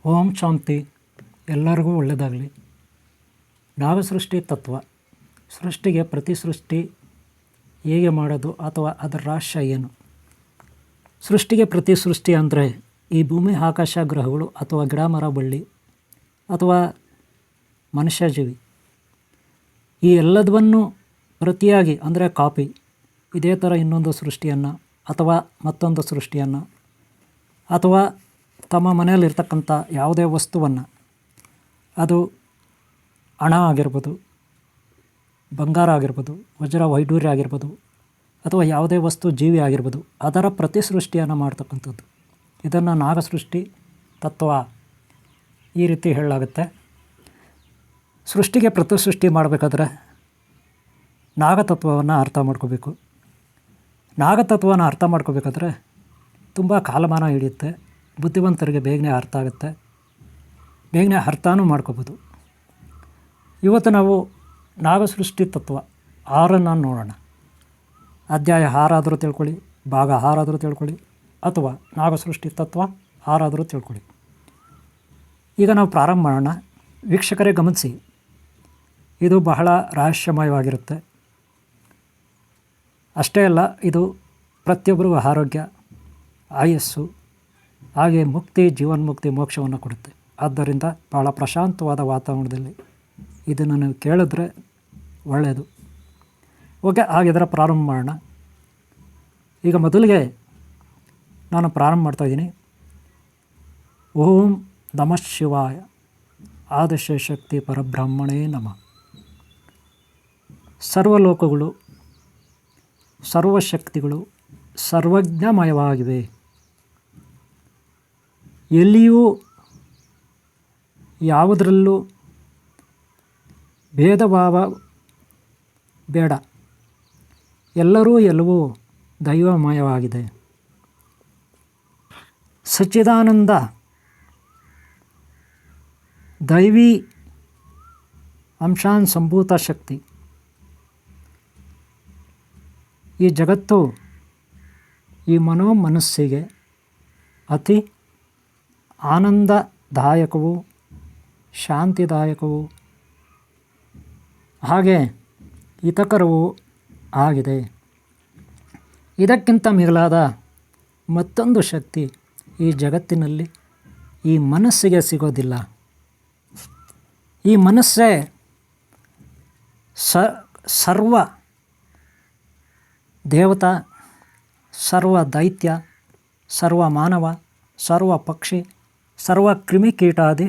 ಓಂ ಶಾಂತಿ. ಎಲ್ಲರಿಗೂ ಒಳ್ಳೆಯದಾಗಲಿ. ನಾಗಸೃಷ್ಟಿ ತತ್ವ. ಸೃಷ್ಟಿಗೆ ಪ್ರತಿ ಸೃಷ್ಟಿ ಹೇಗೆ ಮಾಡೋದು ಅಥವಾ ಅದರ ರಹಸ್ಯ ಏನು? ಸೃಷ್ಟಿಗೆ ಪ್ರತಿ ಸೃಷ್ಟಿ ಅಂದರೆ ಈ ಭೂಮಿ, ಆಕಾಶ, ಗ್ರಹಗಳು ಅಥವಾ ಗಿಡ, ಮರ, ಬಳ್ಳಿ ಅಥವಾ ಮನುಷ್ಯ ಜೀವಿ, ಈ ಎಲ್ಲದನ್ನು ಪ್ರತಿಯಾಗಿ ಅಂದರೆ ಕಾಪಿ ಇದೇ ಥರ ಇನ್ನೊಂದು ಸೃಷ್ಟಿಯನ್ನು ಅಥವಾ ಮತ್ತೊಂದು ಸೃಷ್ಟಿಯನ್ನು ಅಥವಾ ತಮ್ಮ ಮನೆಯಲ್ಲಿರ್ತಕ್ಕಂಥ ಯಾವುದೇ ವಸ್ತುವನ್ನು, ಅದು ಹಣ ಆಗಿರ್ಬೋದು, ಬಂಗಾರ ಆಗಿರ್ಬೋದು, ವಜ್ರ ವೈಡೂರ್ಯ ಆಗಿರ್ಬೋದು, ಅಥವಾ ಯಾವುದೇ ವಸ್ತು ಜೀವಿ ಆಗಿರ್ಬೋದು, ಅದರ ಪ್ರತಿ ಸೃಷ್ಟಿಯನ್ನು ಮಾಡ್ತಕ್ಕಂಥದ್ದು. ಇದನ್ನು ನಾಗಸೃಷ್ಟಿ ತತ್ವ ಈ ರೀತಿ ಹೇಳಲಾಗುತ್ತೆ. ಸೃಷ್ಟಿಗೆ ಪ್ರತಿ ಸೃಷ್ಟಿ ಮಾಡಬೇಕಾದ್ರೆ ನಾಗತತ್ವವನ್ನು ಅರ್ಥ ಮಾಡ್ಕೋಬೇಕು. ನಾಗತತ್ವವನ್ನು ಅರ್ಥ ಮಾಡ್ಕೋಬೇಕಾದ್ರೆ ತುಂಬ ಕಾಲಮಾನ ಹಿಡಿಯುತ್ತೆ. ಬುದ್ಧಿವಂತರಿಗೆ ಬೇಗನೆ ಅರ್ಥ ಆಗುತ್ತೆ, ಬೇಗನೆ ಅರ್ಥನೂ ಮಾಡ್ಕೋಬೋದು. ಇವತ್ತು ನಾವು ನಾಗಸೃಷ್ಟಿ ತತ್ವ 6 ನೋಡೋಣ. ಅಧ್ಯಾಯ 6 ಆದರೂ ತಿಳ್ಕೊಳ್ಳಿ, ಭಾಗ 6 ಆದರೂ ತಿಳ್ಕೊಳ್ಳಿ, ಅಥವಾ ನಾಗಸೃಷ್ಟಿ ತತ್ವ 6 ಆದರೂ ತಿಳ್ಕೊಳ್ಳಿ. ಈಗ ನಾವು ಪ್ರಾರಂಭ ಮಾಡೋಣ. ವೀಕ್ಷಕರೇ ಗಮನಿಸಿ, ಇದು ಬಹಳ ರಹಸ್ಯಮಯವಾಗಿರುತ್ತೆ. ಅಷ್ಟೇ ಅಲ್ಲ, ಇದು ಪ್ರತಿಯೊಬ್ಬರಿಗೂ ಆರೋಗ್ಯ, ಆಯಸ್ಸು, ಹಾಗೆ ಮುಕ್ತಿ, ಜೀವನ್ಮುಕ್ತಿ, ಮೋಕ್ಷವನ್ನು ಕೊಡುತ್ತೆ. ಆದ್ದರಿಂದ ಭಾಳ ಪ್ರಶಾಂತವಾದ ವಾತಾವರಣದಲ್ಲಿ ಇದನ್ನು ನೀವು ಕೇಳಿದ್ರೆ ಒಳ್ಳೆಯದು. ಓಕೆ, ಹಾಗಿದ್ರೆ ಪ್ರಾರಂಭ ಮಾಡೋಣ. ಈಗ ಮೊದಲಿಗೆ ನಾನು ಪ್ರಾರಂಭ ಮಾಡ್ತಾಯಿದ್ದೀನಿ. ಓಂ ನಮಃ ಶಿವಾಯ ಆದಿಶಕ್ತಿ ಪರಬ್ರಹ್ಮಣೇ ನಮಃ. ಸರ್ವಲೋಕಗಳು, ಸರ್ವಶಕ್ತಿಗಳು ಸರ್ವಜ್ಞಮಯವಾಗಿವೆ. ಎಲ್ಲಿಯೂ ಯಾವುದರಲ್ಲೂ ಭೇದ ಭಾವ ಬೇಡ. ಎಲ್ಲರೂ ಎಲ್ಲವೂ ದೈವಮಯವಾಗಿದೆ. ಸಚ್ಚಿದಾನಂದ ದೈವಿ ಅಂಶಾನ್ ಸಂಭೂತ ಶಕ್ತಿ. ಈ ಜಗತ್ತು ಈ ಮನಸ್ಸಿಗೆ ಅತಿ ಆನಂದದಾಯಕವೂ ಶಾಂತಿದಾಯಕವೂ ಹಾಗೆ ಹಿತಕರವೂ ಆಗಿದೆ. ಇದಕ್ಕಿಂತ ಮಿಗಿಲಾದ ಮತ್ತೊಂದು ಶಕ್ತಿ ಈ ಜಗತ್ತಿನಲ್ಲಿ ಈ ಮನಸ್ಸಿಗೆ ಸಿಗೋದಿಲ್ಲ. ಈ ಮನಸ್ಸೇ ಸರ್ವ ದೇವತಾ, ಸರ್ವ ದೈತ್ಯ, ಸರ್ವ ಮಾನವ, ಸರ್ವ ಪಕ್ಷಿ, ಸರ್ವ ಕ್ರಿಮಿಕೀಟಾದಿ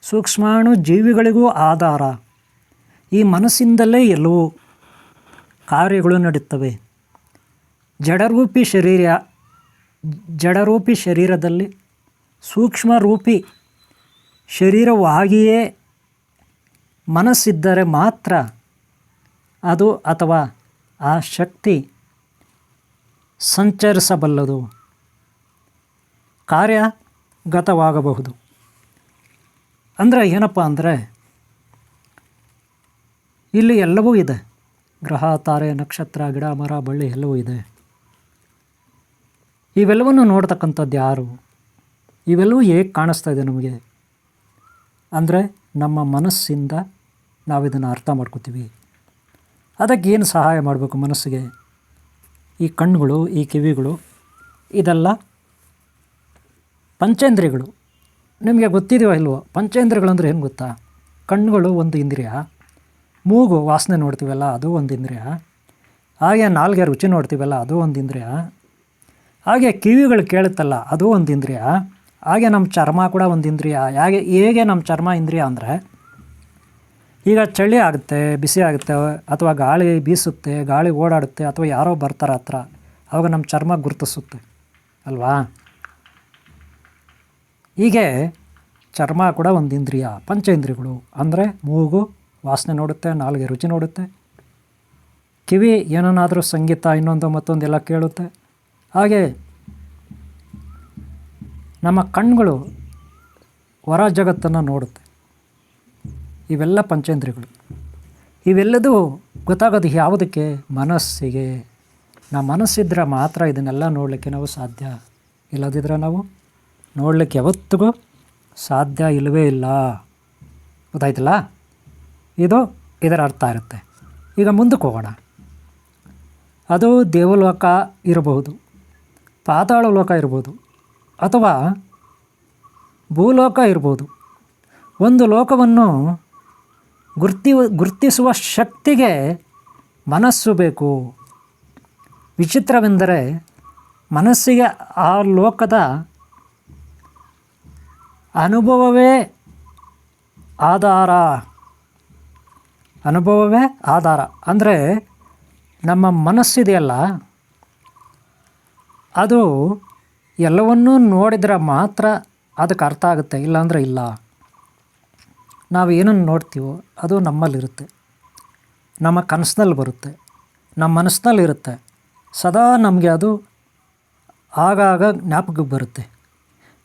ಸೂಕ್ಷ್ಮಾಣು ಜೀವಿಗಳಿಗೂ ಆಧಾರ. ಈ ಮನಸ್ಸಿಂದಲೇ ಎಲ್ಲವೂ ಕಾರ್ಯಗಳು ನಡೆಯುತ್ತವೆ. ಜಡರೂಪಿ ಶರೀರದಲ್ಲಿ ಸೂಕ್ಷ್ಮರೂಪಿ ಶರೀರವಾಗಿಯೇ ಮನಸ್ಸಿದ್ದರೆ ಮಾತ್ರ ಅದು ಅಥವಾ ಆ ಶಕ್ತಿ ಸಂಚರಿಸಬಲ್ಲದು, ಕಾರ್ಯಗತವಾಗಬಹುದು. ಅಂದರೆ ಏನಪ್ಪ ಅಂದರೆ, ಇಲ್ಲಿ ಎಲ್ಲವೂ ಇದೆ. ಗ್ರಹ, ತಾರೆ, ನಕ್ಷತ್ರ, ಗಿಡ, ಮರ, ಬಳ್ಳಿ ಎಲ್ಲವೂ ಇದೆ. ಇವೆಲ್ಲವನ್ನು ನೋಡ್ತಕ್ಕಂಥದ್ದು ಯಾರು? ಇವೆಲ್ಲವೂ ಹೇಗೆ ಕಾಣಿಸ್ತಾ ಇದೆ ನಮಗೆ ಅಂದರೆ, ನಮ್ಮ ಮನಸ್ಸಿಂದ ನಾವು ಇದನ್ನು ಅರ್ಥ ಮಾಡ್ಕೋತೀವಿ. ಅದಕ್ಕೆ ಏನು ಸಹಾಯ ಮಾಡಬೇಕು ಮನಸ್ಸಿಗೆ? ಈ ಕಣ್ಣುಗಳು, ಈ ಕಿವಿಗಳು, ಇದೆಲ್ಲ ಪಂಚೇಂದ್ರಿಯಗಳು. ನಿಮಗೆ ಗೊತ್ತಿದೆಯೋ ಇಲ್ವೋ? ಪಂಚೇಂದ್ರಿಯಗಳು ಅಂದರೆ ಏನು ಗೊತ್ತಾ? ಕಣ್ಣುಗಳು ಒಂದು ಇಂದ್ರಿಯ, ಮೂಗು ವಾಸನೆ ನೋಡ್ತೀವಲ್ಲ ಅದು ಒಂದು ಇಂದ್ರಿಯ, ಹಾಗೆ ನಾಲ್ಗೆ ರುಚಿ ನೋಡ್ತೀವಲ್ಲ ಅದು ಒಂದು ಇಂದ್ರಿಯ, ಹಾಗೆ ಕಿವಿಗಳು ಕೇಳುತ್ತಲ್ಲ ಅದು ಒಂದು ಇಂದ್ರಿಯ, ಹಾಗೆ ನಮ್ಮ ಚರ್ಮ ಕೂಡ ಒಂದು ಇಂದ್ರಿಯ. ಹೇಗೆ ನಮ್ಮ ಚರ್ಮ ಇಂದ್ರಿಯ ಅಂದರೆ, ಈಗ ಚಳಿ ಆಗುತ್ತೆ, ಬಿಸಿ ಆಗುತ್ತೆ, ಅಥವಾ ಗಾಳಿ ಬೀಸುತ್ತೆ, ಗಾಳಿ ಓಡಾಡುತ್ತೆ, ಅಥವಾ ಯಾರೋ ಬರ್ತಾರೆ ಹತ್ರ, ಆವಾಗ ನಮ್ಮ ಚರ್ಮ ಗುರುತಿಸುತ್ತೆ ಅಲ್ವಾ? ಹೀಗೆ ಚರ್ಮ ಕೂಡ ಒಂದು ಇಂದ್ರಿಯ. ಪಂಚೇಂದ್ರಿಯಗಳು ಅಂದರೆ ಮೂಗು ವಾಸನೆ ನೋಡುತ್ತೆ, ನಾಲ್ಗೆ ರುಚಿ ನೋಡುತ್ತೆ, ಕಿವಿ ಏನನ್ನಾದರೂ ಸಂಗೀತ ಇನ್ನೊಂದು ಮತ್ತೊಂದು ಎಲ್ಲ ಕೇಳುತ್ತೆ, ಹಾಗೆ ನಮ್ಮ ಕಣ್ಣುಗಳು ಹೊರ ಜಗತ್ತನ್ನು ನೋಡುತ್ತೆ. ಇವೆಲ್ಲ ಪಂಚೇಂದ್ರಿಯಗಳು. ಇವೆಲ್ಲದೂ ಗೊತ್ತಾಗೋದು ಯಾವುದಕ್ಕೆ? ಮನಸ್ಸಿಗೆ. ನಮ್ಮ ಮನಸ್ಸಿದ್ರೆ ಮಾತ್ರ ಇದನ್ನೆಲ್ಲ ನೋಡಲಿಕ್ಕೆ ನಾವು ಸಾಧ್ಯ. ಇಲ್ಲದಿದ್ದರೆ ನಾವು ನೋಡಲಿಕ್ಕೆ ಯಾವತ್ತಿಗೂ ಸಾಧ್ಯ ಇಲ್ಲವೇ ಇಲ್ಲ. ಗೊತ್ತಾಯ್ತಲ್ಲ? ಇದು ಇದರ ಅರ್ಥ ಇರುತ್ತೆ. ಈಗ ಮುಂದಕ್ಕೆ ಹೋಗೋಣ. ಅದು ದೇವಲೋಕ ಇರಬಹುದು, ಪಾತಾಳ ಲೋಕ ಇರ್ಬೋದು, ಅಥವಾ ಭೂಲೋಕ ಇರ್ಬೋದು. ಒಂದು ಲೋಕವನ್ನು ಗುರ್ತಿಸುವ ಶಕ್ತಿಗೆ ಮನಸ್ಸು ಬೇಕು. ವಿಚಿತ್ರವೆಂದರೆ ಮನಸ್ಸಿಗೆ ಆ ಲೋಕದ ಅನುಭವವೇ ಆಧಾರ. ಅಂದರೆ ನಮ್ಮ ಮನಸ್ಸಿದೆಯಲ್ಲ, ಅದು ಎಲ್ಲವನ್ನೂ ನೋಡಿದರೆ ಮಾತ್ರ ಅದಕ್ಕೆ ಅರ್ಥ ಆಗುತ್ತೆ, ಇಲ್ಲಾಂದರೆ ಇಲ್ಲ. ನಾವು ಏನನ್ನು ನೋಡ್ತೀವೋ ಅದು ನಮ್ಮಲ್ಲಿರುತ್ತೆ, ನಮ್ಮ ಕನಸಿನಲ್ಲಿ ಬರುತ್ತೆ, ನಮ್ಮ ಮನಸ್ಸಿನಲ್ಲಿರುತ್ತೆ. ಸದಾ ನಮಗೆ ಅದು ಆಗಾಗ ಜ್ಞಾಪಕಕ್ಕೆ ಬರುತ್ತೆ.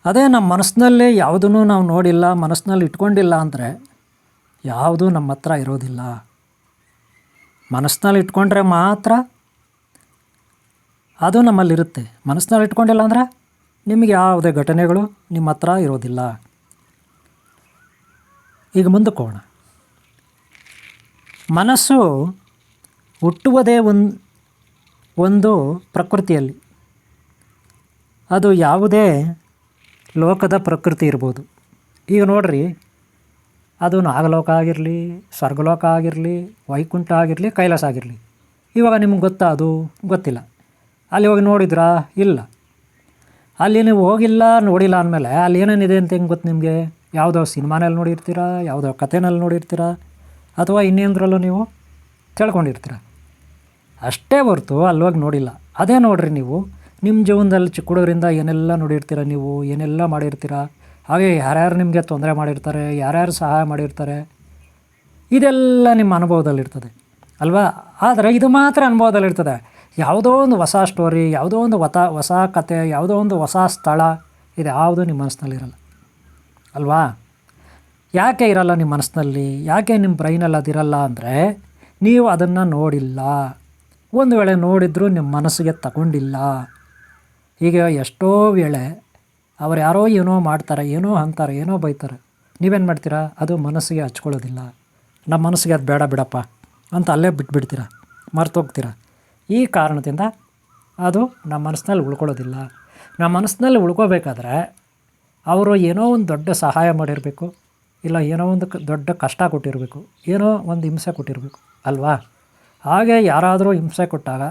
ಅದೇ ನಮ್ಮ ಮನಸ್ಸಿನಲ್ಲಿ ಯಾವುದನ್ನು ನಾವು ನೋಡಿಲ್ಲ, ಮನಸ್ಸಿನಲ್ಲಿ ಇಟ್ಕೊಂಡಿಲ್ಲ ಅಂದರೆ ಯಾವುದೂ ನಮ್ಮ ಹತ್ರ ಇರೋದಿಲ್ಲ. ಮನಸ್ಸಿನಲ್ಲಿ ಇಟ್ಕೊಂಡ್ರೆ ಮಾತ್ರ ಅದು ನಮ್ಮಲ್ಲಿರುತ್ತೆ. ಮನಸ್ಸಿನಲ್ಲಿ ಇಟ್ಕೊಂಡಿಲ್ಲ ಅಂದರೆ ನಿಮಗೆ ಯಾವುದೇ ಘಟನೆಗಳು ನಿಮ್ಮ ಹತ್ರ ಇರೋದಿಲ್ಲ. ಈಗ ಮುಂದಕ್ಕೆ ಹೋಗೋಣ. ಮನಸ್ಸು ಹುಟ್ಟುವುದೇ ಒಂದು ಪ್ರಕೃತಿಯಲ್ಲಿ. ಅದು ಯಾವುದೇ ಲೋಕದ ಪ್ರಕೃತಿ ಇರ್ಬೋದು. ಈಗ ನೋಡ್ರಿ, ಅದು ನಾಗಲೋಕ ಆಗಿರಲಿ, ಸ್ವರ್ಗಲೋಕ ಆಗಿರಲಿ, ವೈಕುಂಠ ಆಗಿರಲಿ, ಕೈಲಾಸ ಆಗಿರಲಿ. ಇವಾಗ ನಿಮ್ಗೆ ಗೊತ್ತಾ? ಅದು ಗೊತ್ತಿಲ್ಲ. ಅಲ್ಲಿ ಹೋಗಿ ನೋಡಿದ್ರಾ? ಇಲ್ಲ. ಅಲ್ಲಿ ನೀವು ಹೋಗಿಲ್ಲ, ನೋಡಿಲ್ಲ ಅಂದಮೇಲೆ ಅಲ್ಲಿ ಏನೇನಿದೆ ಅಂತ ಹೆಂಗೆ ಗೊತ್ತು ನಿಮಗೆ? ಯಾವುದೋ ಸಿನಿಮಾನಲ್ಲಿ ನೋಡಿರ್ತೀರ, ಯಾವುದೋ ಕಥೆನಲ್ಲಿ ನೋಡಿರ್ತೀರ, ಅಥವಾ ಇನ್ನೇಂದ್ರಲ್ಲೂ ನೀವು ತಿಳ್ಕೊಂಡಿರ್ತೀರ. ಅಷ್ಟೇ ಹೊರ್ತು ಅಲ್ಲೋಗಿ ನೋಡಿಲ್ಲ. ಅದೇ ನೋಡಿರಿ, ನೀವು ನಿಮ್ಮ ಜೀವನದಲ್ಲಿ ಚಿಕ್ಕ ಹುಡುಗರಿಂದ ಏನೆಲ್ಲ ನೋಡಿರ್ತೀರ, ನೀವು ಏನೆಲ್ಲ ಮಾಡಿರ್ತೀರ, ಹಾಗೆ ಯಾರ್ಯಾರು ನಿಮಗೆ ತೊಂದರೆ ಮಾಡಿರ್ತಾರೆ, ಯಾರ್ಯಾರು ಸಹಾಯ ಮಾಡಿರ್ತಾರೆ, ಇದೆಲ್ಲ ನಿಮ್ಮ ಅನುಭವದಲ್ಲಿರ್ತದೆ ಅಲ್ವಾ? ಆದರೆ ಇದು ಮಾತ್ರ ಅನುಭವದಲ್ಲಿರ್ತದೆ. ಯಾವುದೋ ಒಂದು ಹೊಸ ಸ್ಟೋರಿ, ಯಾವುದೋ ಒಂದು ಹೊಸ ಕತೆ, ಯಾವುದೋ ಒಂದು ಹೊಸ ಸ್ಥಳ, ಇದು ಯಾವುದೂ ನಿಮ್ಮ ಮನಸ್ಸಿನಲ್ಲಿರಲ್ಲ ಅಲ್ವಾ? ಯಾಕೆ ಇರಲ್ಲ ನಿಮ್ಮ ಮನಸ್ಸಿನಲ್ಲಿ? ಯಾಕೆ ನಿಮ್ಮ ಬ್ರೈನಲ್ಲಿ ಅದಿರಲ್ಲ ಅಂದರೆ ನೀವು ಅದನ್ನು ನೋಡಿಲ್ಲ. ಒಂದು ವೇಳೆ ನೋಡಿದರೂ ನಿಮ್ಮ ಮನಸ್ಸಿಗೆ ತಗೊಂಡಿಲ್ಲ. ಈಗ ಎಷ್ಟೋ ವೇಳೆ ಅವ್ರು ಯಾರೋ ಏನೋ ಮಾಡ್ತಾರೆ, ಏನೋ ಅಂತಾರೆ, ಏನೋ ಬೈತಾರೆ, ನೀವೇನು ಮಾಡ್ತೀರಾ? ಅದು ಮನಸ್ಸಿಗೆ ಹಚ್ಕೊಳ್ಳೋದಿಲ್ಲ. ನಮ್ಮ ಮನಸ್ಸಿಗೆ ಅದು ಬೇಡ ಬಿಡಪ್ಪ ಅಂತ ಅಲ್ಲೇ ಬಿಟ್ಬಿಡ್ತೀರ, ಮರ್ತೋಗ್ತೀರ. ಈ ಕಾರಣದಿಂದ ಅದು ನಮ್ಮ ಮನಸ್ಸಿನಲ್ಲಿ ಉಳ್ಕೊಳ್ಳೋದಿಲ್ಲ. ನಮ್ಮ ಮನಸ್ಸಿನಲ್ಲಿ ಉಳ್ಕೋಬೇಕಾದ್ರೆ ಅವರು ಏನೋ ಒಂದು ದೊಡ್ಡ ಸಹಾಯ ಮಾಡಿರಬೇಕು, ಇಲ್ಲ ಏನೋ ಒಂದು ದೊಡ್ಡ ಕಷ್ಟ ಕೊಟ್ಟಿರಬೇಕು, ಏನೋ ಒಂದು ಹಿಂಸೆ ಕೊಟ್ಟಿರಬೇಕು ಅಲ್ವಾ? ಹಾಗೆ ಯಾರಾದರೂ ಹಿಂಸೆ ಕೊಟ್ಟಾಗ,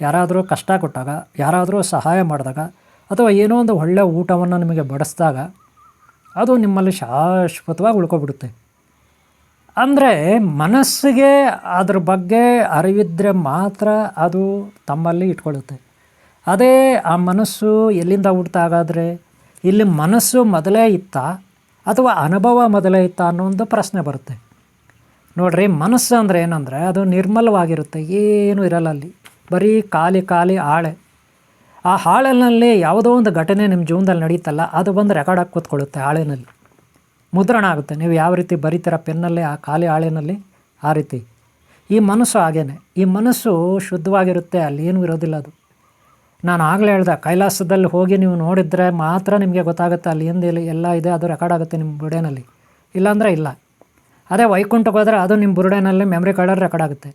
ಯಾರಾದರೂ ಕಷ್ಟ ಕೊಟ್ಟಾಗ, ಯಾರಾದರೂ ಸಹಾಯ ಮಾಡಿದಾಗ, ಅಥವಾ ಏನೋ ಒಂದು ಒಳ್ಳೆಯ ಊಟವನ್ನು ನಿಮಗೆ ಬಡಿಸಿದಾಗ ಅದು ನಿಮ್ಮಲ್ಲಿ ಶಾಶ್ವತವಾಗಿ ಉಳ್ಕೊಬಿಡುತ್ತೆ. ಅಂದರೆ ಮನಸ್ಸಿಗೆ ಅದ್ರ ಬಗ್ಗೆ ಅರಿವಿದ್ದರೆ ಮಾತ್ರ ಅದು ತಮ್ಮಲ್ಲಿ ಇಟ್ಕೊಳ್ಳುತ್ತೆ. ಅದೇ ಆ ಮನಸ್ಸು ಎಲ್ಲಿಂದ ಹುಡ್ತಾ? ಹಾಗಾದರೆ ಇಲ್ಲಿ ಮನಸ್ಸು ಮೊದಲೇ ಇತ್ತಾ ಅಥವಾ ಅನುಭವ ಮೊದಲೇ ಇತ್ತಾ ಅನ್ನೋ ಒಂದು ಪ್ರಶ್ನೆ ಬರುತ್ತೆ. ನೋಡಿರಿ, ಮನಸ್ಸು ಅಂದರೆ ಏನಂದರೆ ಅದು ನಿರ್ಮಲವಾಗಿರುತ್ತೆ, ಏನೂ ಇರಲ್ಲ ಅಲ್ಲಿ, ಬರೀ ಖಾಲಿ ಹಾಳೆ. ಆ ಹಾಳೆನಲ್ಲಿ ಯಾವುದೋ ಒಂದು ಘಟನೆ ನಿಮ್ಮ ಜೀವನದಲ್ಲಿ ನಡೀತಲ್ಲ, ಅದು ಬಂದು ರೆಕಾರ್ಡ್ ಆಗಿ ಕೂತ್ಕೊಳ್ಳುತ್ತೆ, ಹಾಳೆನಲ್ಲಿ ಮುದ್ರಣ ಆಗುತ್ತೆ. ನೀವು ಯಾವ ರೀತಿ ಬರೀತೀರ ಪೆನ್ನಲ್ಲಿ, ಆ ಖಾಲಿ ಹಾಳೆನಲ್ಲಿ, ಆ ರೀತಿ ಈ ಮನಸ್ಸು ಹಾಗೇನೆ. ಈ ಮನಸ್ಸು ಶುದ್ಧವಾಗಿರುತ್ತೆ, ಅಲ್ಲಿ ಏನೂ ಇರೋದಿಲ್ಲ. ಅದು ನಾನು ಆಗಲೇ ಹೇಳ್ದೆ, ಕೈಲಾಸದಲ್ಲಿ ಹೋಗಿ ನೀವು ನೋಡಿದರೆ ಮಾತ್ರ ನಿಮಗೆ ಗೊತ್ತಾಗುತ್ತೆ ಅಲ್ಲಿ ಎಲ್ಲ ಇದೆ, ಅದು ರೆಕಾರ್ಡ್ ಆಗುತ್ತೆ ನಿಮ್ಮ ಬುರುಡೆನಲ್ಲಿ, ಇಲ್ಲಾಂದರೆ ಇಲ್ಲ. ಅದೇ ವೈಕುಂಠಕ್ಕೆ ಹೋದರೆ ಅದು ನಿಮ್ಮ ಬುರುಡೆನಲ್ಲಿ ಮೆಮ್ರಿ ಕಾರ್ಡಲ್ಲಿ ರೆಕಾರ್ಡ್ ಆಗುತ್ತೆ.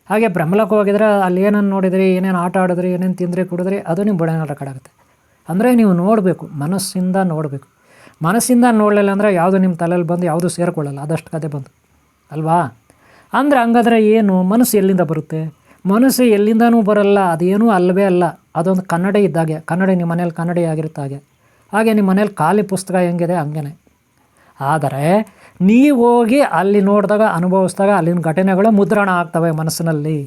ಹಾಗೆ ಬ್ರಹ್ಮಲೋಕ ಹೋಗಿದ್ರೆ ಅಲ್ಲಿ ಏನೇನು ನೋಡಿದ್ರಿ, ಏನೇನು ಆಟ ಆಡಿದ್ರಿ, ಏನೇನು ತಿಂದ್ರಿ ಕುಡಿದ್ರಿ, ಅದು ನಿಮ್ಮ ಬುರುಡೆನಲ್ಲಿ ರೆಕಾರ್ಡ್ ಆಗುತ್ತೆ. ಅಂದರೆ ನೀವು ನೋಡಬೇಕು, ಮನಸ್ಸಿಂದ ನೋಡಬೇಕು. ಮನಸ್ಸಿಂದ ನೋಡಲಿಲ್ಲ ಅಂದರೆ ಯಾವುದು ನಿಮ್ಮ ತಲೆಯಲ್ಲಿ ಬಂದು ಯಾವುದು ಸೇರಿಕೊಳ್ಳಲ್ಲ, ಅದಷ್ಟು ಕತೆ ಬಂದು ಅಲ್ವಾ? ಅಂದರೆ ಹಂಗಾದ್ರೆ ಏನು? ಮನಸ್ಸು ಎಲ್ಲಿಂದ ಬರುತ್ತೆ? ಮನಸ್ಸು ಎಲ್ಲಿಂದನೂ ಬರಲ್ಲ, ಅದೇನೂ ಅಲ್ಲವೇ ಅಲ್ಲ. ಅದೊಂದು ಕನ್ನಡಿ ಇದ್ದಾಗೆ. ಕನ್ನಡಿ ನಿಮ್ಮ ಮನೇಲಿ ಕನ್ನಡಿ ಆಗಿರುತ್ತೆ ಹಾಗೆ ನಿಮ್ಮ ಮನೇಲಿ ಖಾಲಿ ಪುಸ್ತಕ ಹೆಂಗಿದೆ ಹಂಗೇ. ಆದರೆ ನೀವು ಹೋಗಿ ಅಲ್ಲಿ ನೋಡಿದಾಗ, ಅನುಭವಿಸಿದಾಗ ಅಲ್ಲಿನ ಘಟನೆಗಳು ಮುದ್ರಣ ಆಗ್ತವೆ ಮನಸ್ಸಿನಲ್ಲಿ.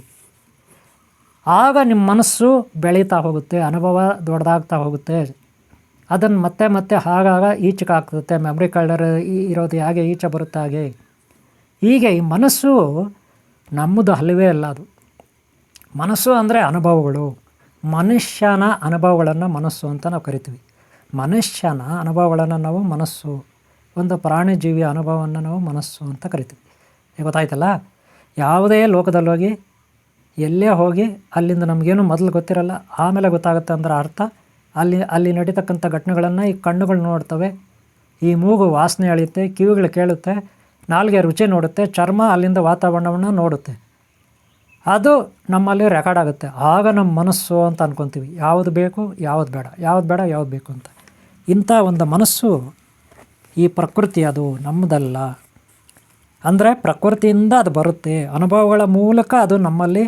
ಆಗ ನಿಮ್ಮ ಮನಸ್ಸು ಬೆಳೀತಾ ಹೋಗುತ್ತೆ, ಅನುಭವ ದೊಡ್ಡದಾಗ್ತಾ ಹೋಗುತ್ತೆ. ಅದನ್ನು ಮತ್ತೆ ಆಗಾಗ ಈಚೆಗೆ ಆಗ್ತದೆ. ಮೆಮ್ರಿ ಕಾರ್ಡರ್ ಇರೋದು ಹಾಗೆ ಈಚೆ ಬರುತ್ತೆ ಹಾಗೆ. ಹೀಗೆ ಈ ಮನಸ್ಸು ನಮ್ಮದು ಅಲ್ಲವೇ ಅಲ್ಲ. ಅದು ಮನಸ್ಸು ಅಂದರೆ ಅನುಭವಗಳು. ಮನುಷ್ಯನ ಅನುಭವಗಳನ್ನು ಮನಸ್ಸು ಅಂತ ನಾವು ಕರಿತೀವಿ. ಮನುಷ್ಯನ ಅನುಭವಗಳನ್ನು ನಾವು ಮನಸ್ಸು, ಒಂದು ಪ್ರಾಣಿ ಜೀವಿಯ ಅನುಭವವನ್ನು ನಾವು ಮನಸ್ಸು ಅಂತ ಕರಿತೀವಿ. ಈಗ ಗೊತ್ತಾಯ್ತಲ್ಲ? ಯಾವುದೇ ಲೋಕದಲ್ಲಿ ಹೋಗಿ, ಎಲ್ಲೇ ಹೋಗಿ, ಅಲ್ಲಿಂದ ನಮಗೇನು ಮೊದಲು ಗೊತ್ತಿರಲ್ಲ, ಆಮೇಲೆ ಗೊತ್ತಾಗುತ್ತೆ ಅಂದ್ರೆ ಅರ್ಥ ಅಲ್ಲಿ ನಡೀತಕ್ಕಂಥ ಘಟನೆಗಳನ್ನು ಈ ಕಣ್ಣುಗಳು ನೋಡ್ತವೆ, ಈ ಮೂಗು ವಾಸನೆ ಅಳೆಯುತ್ತೆ, ಕಿವಿಗಳು ಕೇಳುತ್ತೆ, ನಾಲಿಗೆ ರುಚಿ ನೋಡುತ್ತೆ, ಚರ್ಮ ಅಲ್ಲಿಂದ ವಾತಾವರಣವನ್ನು ನೋಡುತ್ತೆ. ಅದು ನಮ್ಮಲ್ಲಿ ರೆಕಾರ್ಡ್ ಆಗುತ್ತೆ. ಆಗ ನಮ್ಮ ಮನಸ್ಸು ಅಂತ ಅಂದ್ಕೊತೀವಿ, ಯಾವುದು ಬೇಕು ಯಾವುದು ಬೇಡ, ಯಾವುದು ಬೇಡ ಯಾವುದು ಬೇಕು ಅಂತ. ಇಂಥ ಒಂದು ಮನಸ್ಸು ಈ ಪ್ರಕೃತಿ, ಅದು ನಮ್ಮದಲ್ಲ. ಅಂದರೆ ಪ್ರಕೃತಿಯಿಂದ ಅದು ಬರುತ್ತೆ, ಅನುಭವಗಳ ಮೂಲಕ ಅದು ನಮ್ಮಲ್ಲಿ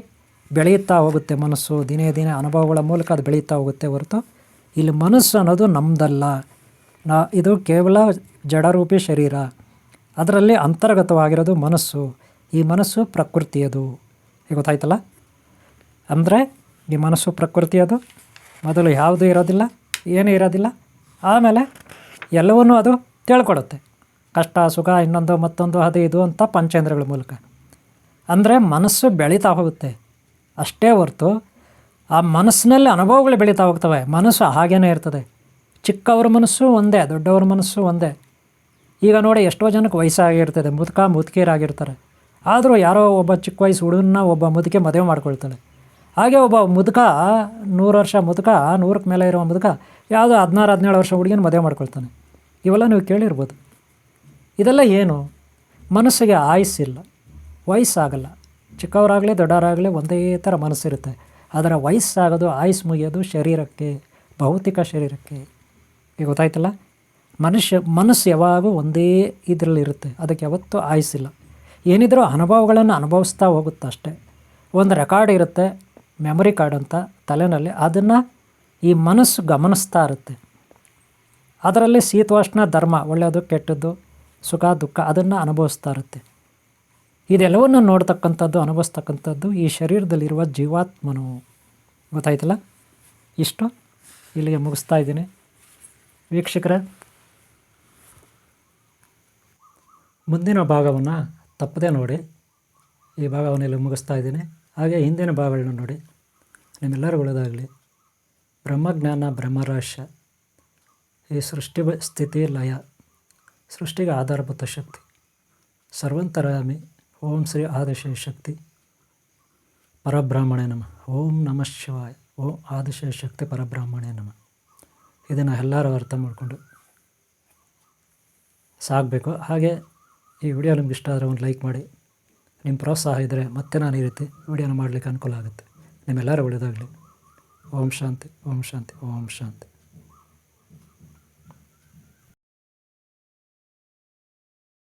ಬೆಳೆಯುತ್ತಾ ಹೋಗುತ್ತೆ. ಮನಸ್ಸು ದಿನೇ ದಿನೇ ಅನುಭವಗಳ ಮೂಲಕ ಅದು ಬೆಳೆಯುತ್ತಾ ಹೋಗುತ್ತೆ ಹೊರತು ಇಲ್ಲಿ ಮನಸ್ಸು ಅನ್ನೋದು ನಮ್ಮದಲ್ಲ. ಇದು ಕೇವಲ ಜಡರೂಪಿ ಶರೀರ, ಅದರಲ್ಲಿ ಅಂತರ್ಗತವಾಗಿರೋದು ಮನಸ್ಸು. ಈ ಮನಸ್ಸು ಪ್ರಕೃತಿಯದು. ಈಗ ಗೊತ್ತಾಯ್ತಲ್ಲ? ಅಂದರೆ ಈ ಮನಸ್ಸು ಪ್ರಕೃತಿಯದು. ಮೊದಲು ಯಾವುದೂ ಇರೋದಿಲ್ಲ, ಏನೂ ಇರೋದಿಲ್ಲ. ಆಮೇಲೆ ಎಲ್ಲವನ್ನೂ ಅದು ತಿಳ್ಕೊಡುತ್ತೆ. ಕಷ್ಟ ಸುಖ ಇನ್ನೊಂದು ಮತ್ತೊಂದು ಅದು ಇದು ಅಂತ ಪಂಚೇಂದ್ರಗಳ ಮೂಲಕ. ಅಂದರೆ ಮನಸ್ಸು ಬೆಳೀತಾ ಹೋಗುತ್ತೆ ಅಷ್ಟೇ ಹೊರತು ಆ ಮನಸ್ಸಿನಲ್ಲಿ ಅನುಭವಗಳು ಬೆಳೀತಾ ಹೋಗ್ತವೆ. ಮನಸ್ಸು ಹಾಗೇ ಇರ್ತದೆ. ಚಿಕ್ಕವ್ರ ಮನಸ್ಸು ಒಂದೇ, ದೊಡ್ಡವ್ರ ಮನಸ್ಸು ಒಂದೇ. ಈಗ ನೋಡಿ, ಎಷ್ಟೋ ಜನಕ್ಕೆ ವಯಸ್ಸಾಗಿರ್ತದೆ, ಮುದುಕಿಯರಾಗಿರ್ತಾರೆ. ಆದರೂ ಯಾರೋ ಒಬ್ಬ ಚಿಕ್ಕ ವಯಸ್ಸು ಹುಡುಗನ್ನ ಒಬ್ಬ ಮುದುಕೆ ಮದುವೆ ಮಾಡ್ಕೊಳ್ತಾಳೆ. ಹಾಗೆ ಒಬ್ಬ ಮುದುಕ 100 ವರ್ಷ ಮುದುಕ, 100ಕ್ಕೆ ಮೇಲೆ ಇರೋ ಮುದುಕ ಯಾವುದೋ 16-17 ವರ್ಷ ಹುಡುಗಿನ ಮದುವೆ ಮಾಡ್ಕೊಳ್ತಾನೆ. ಇವೆಲ್ಲ ನೀವು ಕೇಳಿರ್ಬೋದು. ಇದೆಲ್ಲ ಏನು? ಮನಸ್ಸಿಗೆ ಆಯುಸ್ಸಿಲ್ಲ, ವಯಸ್ಸಾಗಲ್ಲ. ಚಿಕ್ಕವರಾಗಲಿ ದೊಡ್ಡವರಾಗಲಿ ಒಂದೇ ಥರ ಮನಸ್ಸಿರುತ್ತೆ. ಅದರ ವಯಸ್ಸಾಗೋದು, ಆಯುಸ್ ಮುಗಿಯೋದು ಶರೀರಕ್ಕೆ, ಭೌತಿಕ ಶರೀರಕ್ಕೆ. ಈಗ ಗೊತ್ತಾಯ್ತಲ್ಲ? ಮನಸ್ಸು ಯಾವಾಗೂ ಒಂದೇ ಇದರಲ್ಲಿರುತ್ತೆ. ಅದಕ್ಕೆ ಯಾವತ್ತೂ ಆಯುಸ್ಸಿಲ್ಲ. ಏನಿದ್ರೂ ಅನುಭವಗಳನ್ನು ಅನುಭವಿಸ್ತಾ ಹೋಗುತ್ತೆ ಅಷ್ಟೇ. ಒಂದು ರೆಕಾರ್ಡ್ ಇರುತ್ತೆ, ಮೆಮೊರಿ ಕಾರ್ಡ್ ಅಂತ ತಲೆಯಲ್ಲಿ. ಅದನ್ನು ಈ ಮನಸ್ಸು ಗಮನಿಸ್ತಾ ಇರುತ್ತೆ. ಅದರಲ್ಲಿ ಶೀತೋಷ್ಣ ಧರ್ಮ, ಒಳ್ಳೆಯದು ಕೆಟ್ಟದ್ದು, ಸುಖ ದುಃಖ ಅದನ್ನು ಅನುಭವಿಸ್ತಾ ಇರುತ್ತೆ. ಇದೆಲ್ಲವನ್ನು ನೋಡ್ತಕ್ಕಂಥದ್ದು, ಅನುಭವಿಸ್ತಕ್ಕಂಥದ್ದು ಈ ಶರೀರದಲ್ಲಿರುವ ಜೀವಾತ್ಮನು. ಗೊತ್ತಾಯ್ತಲ್ಲ? ಇಷ್ಟು ಇಲ್ಲಿಗೆ ಮುಗಿಸ್ತಾ ಇದ್ದೀನಿ ವೀಕ್ಷಕರೇ. ಮುಂದಿನ ಭಾಗವನ್ನು ತಪ್ಪದೇ ನೋಡಿ. ಈ ಭಾಗವನ್ನು ಇಲ್ಲಿ ಮುಗಿಸ್ತಾ ಇದ್ದೀನಿ. ಹಾಗೆ ಹಿಂದಿನ ಭಾಗಗಳನ್ನ ನೋಡಿ. ನಿಮ್ಮೆಲ್ಲರೂ ಒಳ್ಳೆಯದಾಗಲಿ. ಬ್ರಹ್ಮಜ್ಞಾನ, ಬ್ರಹ್ಮರಹಸ್ಯ, ಈ ಸೃಷ್ಟಿ ಸ್ಥಿತಿ ಲಯ, ಸೃಷ್ಟಿಗೆ ಆಧಾರಭೂತ ಶಕ್ತಿ, ಸರ್ವಂತರಾಮಿ ಓಂ ಶ್ರೀ ಆದಿಶಯ ಶಕ್ತಿ ಪರಬ್ರಾಹ್ಮಣೇ ನಮಃ. ಓಂ ನಮಃ ಶಿವಾಯ. ಓಂ ಆದಿಶಯ ಶಕ್ತಿ ಪರಬ್ರಾಹ್ಮಣೇ ನಮಃ. ಇದನ್ನು ಎಲ್ಲರೂ ಅರ್ಥ ಮಾಡಿಕೊಂಡು ಸಾಗಬೇಕು. ಹಾಗೆ ಈ ವಿಡಿಯೋ ನಿಮ್ಗೆ ಇಷ್ಟ ಆದರೆ ಒಂದು ಲೈಕ್ ಮಾಡಿ. ನಿಮ್ಮ ಪ್ರೋತ್ಸಾಹ ಇದ್ದರೆ ಮತ್ತೆ ನಾನು ಈ ರೀತಿ ವಿಡಿಯೋನ ಮಾಡಲಿಕ್ಕೆ ಅನುಕೂಲ ಆಗುತ್ತೆ. ನಿಮ್ಮೆಲ್ಲರೂ ಒಳ್ಳೆಯದಾಗಲಿ. ಓಂ ಶಾಂತಿ, ಓಂ ಶಾಂತಿ, ಓಂ ಶಾಂತಿ.